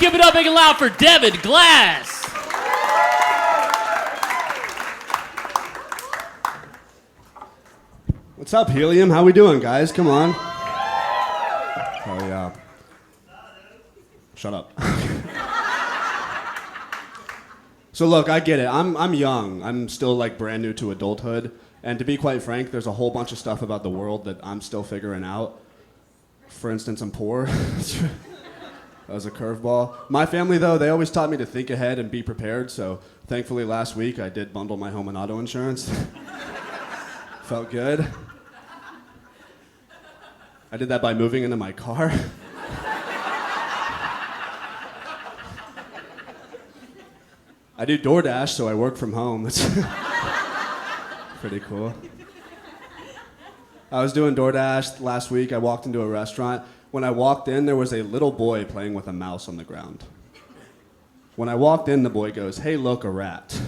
Give it up, make it loud for Devin Glass. What's up, Helium? How we doing, guys? Come on. Oh, yeah. Shut up. So look, I get it. I'm young. I'm still like brand new to adulthood. And to be quite frank, there's a whole bunch of stuff about the world that I'm still figuring out. For instance, I'm poor. That was a curveball. My family, though, they always taught me to think ahead and be prepared. So thankfully last week I did bundle my home and auto insurance. Felt good. I did that by moving into my car. I do DoorDash, so I work from home. That's pretty cool. I was doing DoorDash last week. I walked into a restaurant. When I walked in, there was a little boy playing with a mouse on the ground. When I walked in, the boy goes, "Hey, look, a rat."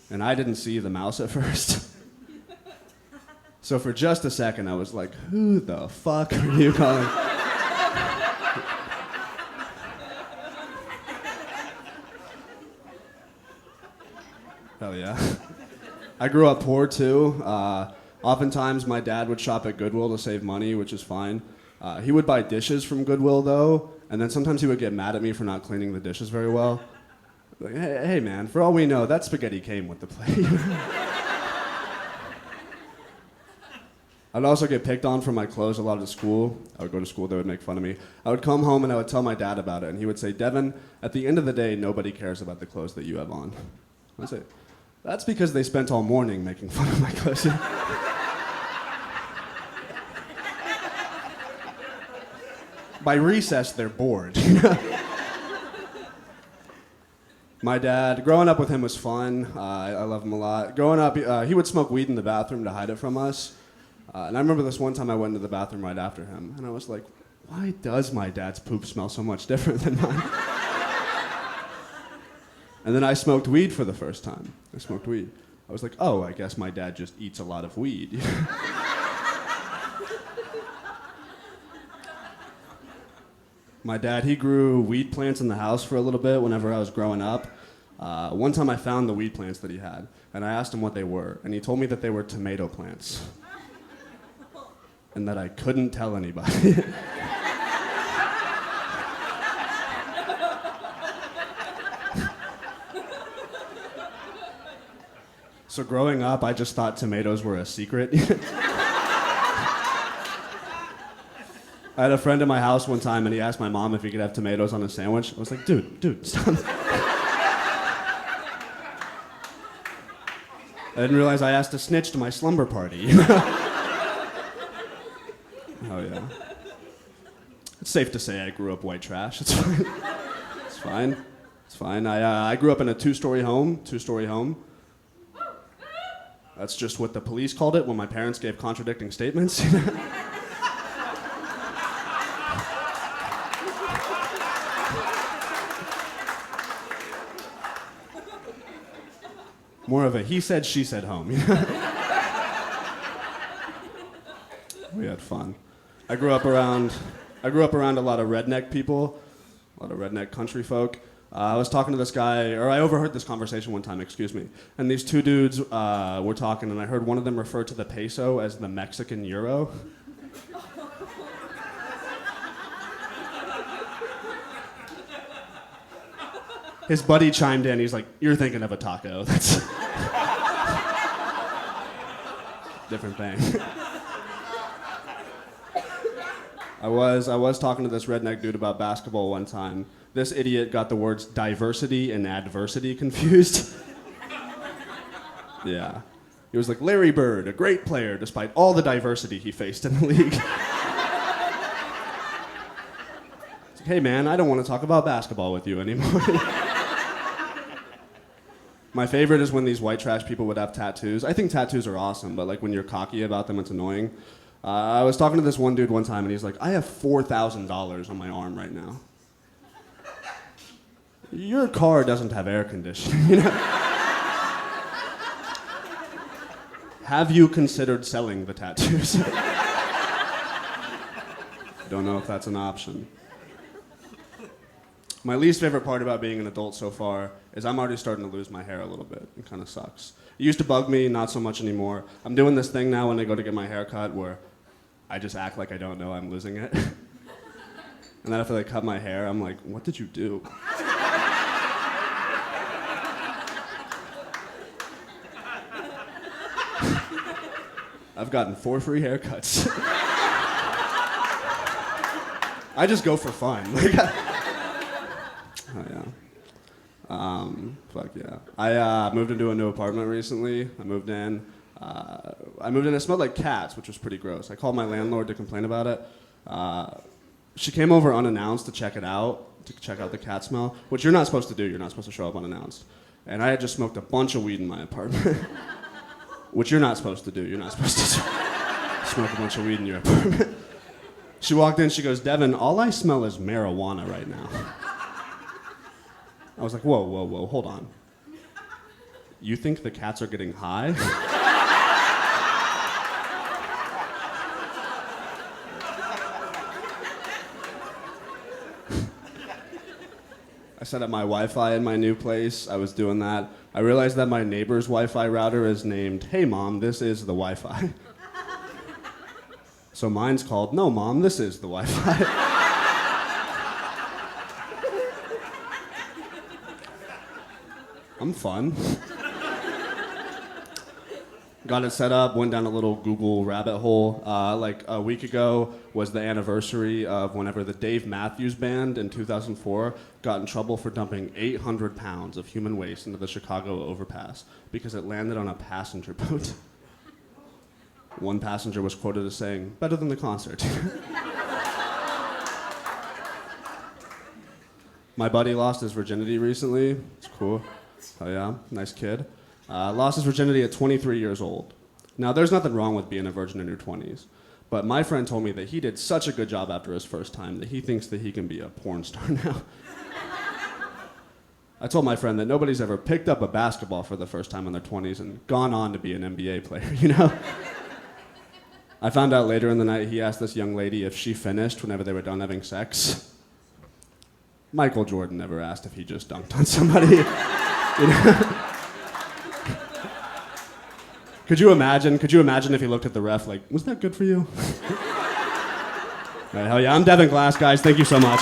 And I didn't see the mouse at first. So for just a second, I was like, who the fuck are you calling? Hell yeah. I grew up poor too. Oftentimes my dad would shop at Goodwill to save money, which is fine. He would buy dishes from Goodwill though, and then sometimes he would get mad at me for not cleaning the dishes very well. Like, hey man, for all we know, that spaghetti came with the plate. I'd also get picked on for my clothes a lot at school. I would go to school, they would make fun of me. I would come home and I would tell my dad about it, and he would say, "Devin, at the end of the day, nobody cares about the clothes that you have on." I'd say, "That's because they spent all morning making fun of my clothes." By recess, they're bored. My dad, growing up with him was fun. I love him a lot. Growing up, he would smoke weed in the bathroom to hide it from us. And I remember this one time I went into the bathroom right after him, and I was like, why does my dad's poop smell so much different than mine? And then I smoked weed for the first time. I smoked weed. I was like, oh, I guess my dad just eats a lot of weed. My dad, he grew weed plants in the house for a little bit whenever I was growing up. One time I found the weed plants that he had, and I asked him what they were, and he told me that they were tomato plants. And that I couldn't tell anybody. So growing up, I just thought tomatoes were a secret. I had a friend at my house one time, and he asked my mom if he could have tomatoes on a sandwich. I was like, dude, stop. I didn't realize I asked a snitch to my slumber party. Oh, yeah. It's safe to say I grew up white trash. It's fine. It's fine. It's fine. I grew up in a two-story home. That's just what the police called it when my parents gave contradicting statements. More of a he said, she said home. We had fun. I grew up around a lot of redneck people, a lot of redneck country folk. I was talking to this guy, or I overheard this conversation one time, excuse me. And these two dudes were talking, and I heard one of them refer to the peso as the Mexican euro. His buddy chimed in, he's like, "You're thinking of a taco." That's different thing. I was talking to this redneck dude about basketball one time. This idiot got the words diversity and adversity confused. Yeah. He was like, Larry Bird, a great player despite all the diversity he faced in the league. It's like, hey man, I don't want to talk about basketball with you anymore. My favorite is when these white trash people would have tattoos. I think tattoos are awesome, but like when you're cocky about them, it's annoying. I was talking to this one dude one time, and he's like, I have $4,000 on my arm right now. Your car doesn't have air conditioning, you know? Have you considered selling the tattoos? Don't know if that's an option. My least favorite part about being an adult so far is I'm already starting to lose my hair a little bit. It kind of sucks. It used to bug me, not so much anymore. I'm doing this thing now when I go to get my hair cut where I just act like I don't know I'm losing it. And then after they cut my hair, I'm like, what did you do? I've gotten 4 free haircuts. I just go for fun. Oh yeah. Fuck yeah. I moved into a new apartment recently. I moved in. It smelled like cats, which was pretty gross. I called my landlord to complain about it. She came over unannounced to check it out, to check out the cat smell, which you're not supposed to do. You're not supposed to show up unannounced. And I had just smoked a bunch of weed in my apartment, which you're not supposed to do. You're not supposed to smoke a bunch of weed in your apartment. She walked in, she goes, Devin, all I smell is marijuana right now. I was like, whoa, hold on. You think the cats are getting high? I set up my Wi-Fi in my new place. I was doing that. I realized that my neighbor's Wi-Fi router is named, hey mom, this is the Wi-Fi. So mine's called, no mom, this is the Wi-Fi. I'm fun. Got it set up, went down a little Google rabbit hole. Like a week ago was the anniversary of whenever the Dave Matthews Band in 2004 got in trouble for dumping 800 pounds of human waste into the Chicago overpass because it landed on a passenger boat. One passenger was quoted as saying, better than the concert. My buddy lost his virginity recently. It's cool. Oh yeah, nice kid. Lost his virginity at 23 years old. Now, there's nothing wrong with being a virgin in your 20s, but my friend told me that he did such a good job after his first time that he thinks that he can be a porn star now. I told my friend that nobody's ever picked up a basketball for the first time in their 20s and gone on to be an NBA player, you know? I found out later in the night he asked this young lady if she finished whenever they were done having sex. Michael Jordan never asked if he just dunked on somebody. You know? Could you imagine if he looked at the ref like, was that good for you? All right, hell yeah, I'm Devin Glass, guys. Thank you so much.